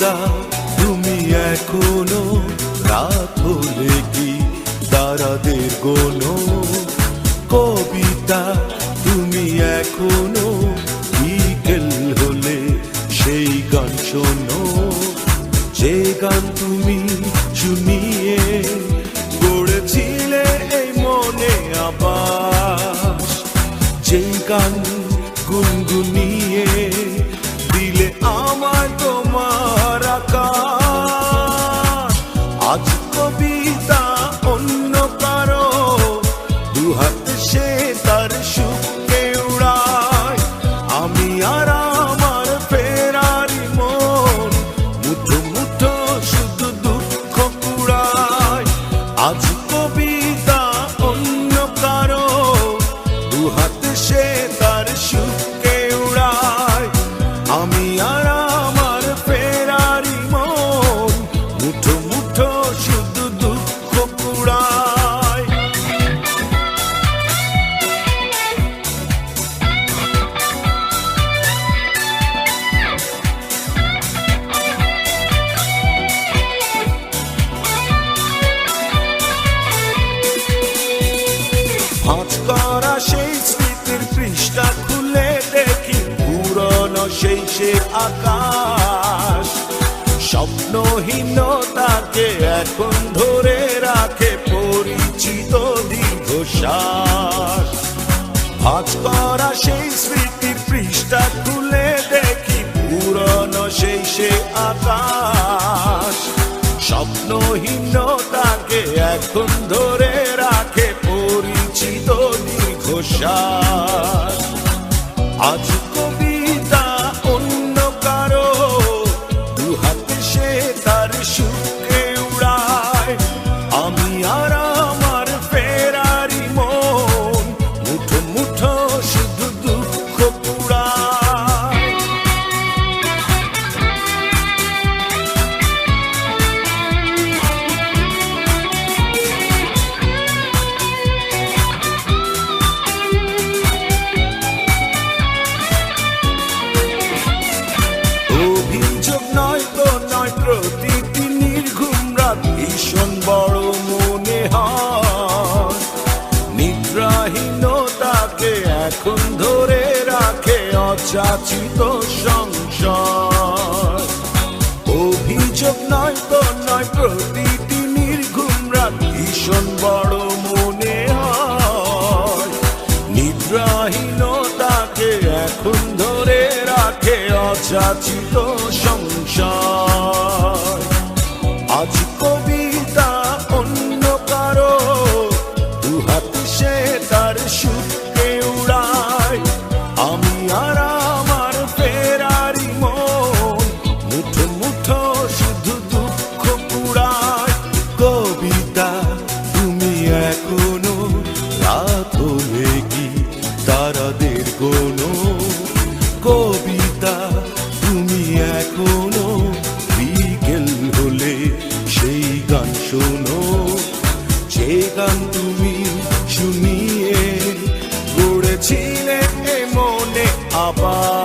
কবিতা তুমি এখনো রাত হলে কি তারাদের গোনো, কবিতা তুমি এখনো বিকেল হলে সেই গান শোনো, যে গান তুমি শুনিয়ে গড়েছিলে এই মনে আবাস, যে গান গুনগুনিয়ে দিলে আমার তোমার আকাশ। আজ কবিতা অন্য কারো দুহাত সে তার সুখকে উড়ায়, আমি আর আমার ফেরারি মন মুঠো মুঠো শুধু দুঃখ কুড়ায়। আজ কবিতা অন্য কারো দুহাত সে তার সুখকে উড়ায়, আমি আর আমার ফেরারি মন মুঠো মুঠো শুধু দুঃখ কুড়ায়। ভাঁজ করা সেই স্মৃতির পৃষ্ঠা খুলে দেখি পুরনো সেই সে আকাশ, স্বপ্নহীনতাকে এখন ধরে রাখে পরিচিত দীর্ঘশ্বাস। ভাঁজ করা সেই স্মৃতির পৃষ্ঠা খুলে দেখি পুরনো সেই সে আকাশ, স্বপ্নহীনতাকে এখন ধরে রাখে পরিচিত দীর্ঘশ্বাস। আজ কবিতা অন্য কারো দুহাতে সে তার সুখকে উড়ায়, আমি আর আমার ফেরারি মন মুঠো মুঠো শুধু দুঃখ কুড়ায়। অভিযোগ নয় তো নয়, প্রতিটি নির্ঘুম রাত ভীষণ বড় মনে হয়, নিদ্রাহীনতাকে এখন ধরে রাখে অযাচিত সংশয়। অভিযোগ নয় তো নয়, প্রতিটি নির্ঘুম রাত ভীষণ বড় মনে হয়, নিদ্রাহীনতাকে এখন ধরে রাখে অযাচিত সংশয়। আজ কবিতা অন্য কারো দুহাত সে তার সুখকে উড়ায়, আমি আর আমার ফেরারি মন মুঠো মুঠো শুধু দুঃখ কুড়ায়। কবিতা তুমি এখনো রাত হলে কি তারাদের গোনো, কবিতা তুমি এখনো বিকেল হলে সেই গান শোনো, যে গান তুমি শুনিয়ে গড়েছিলে মনে আবার।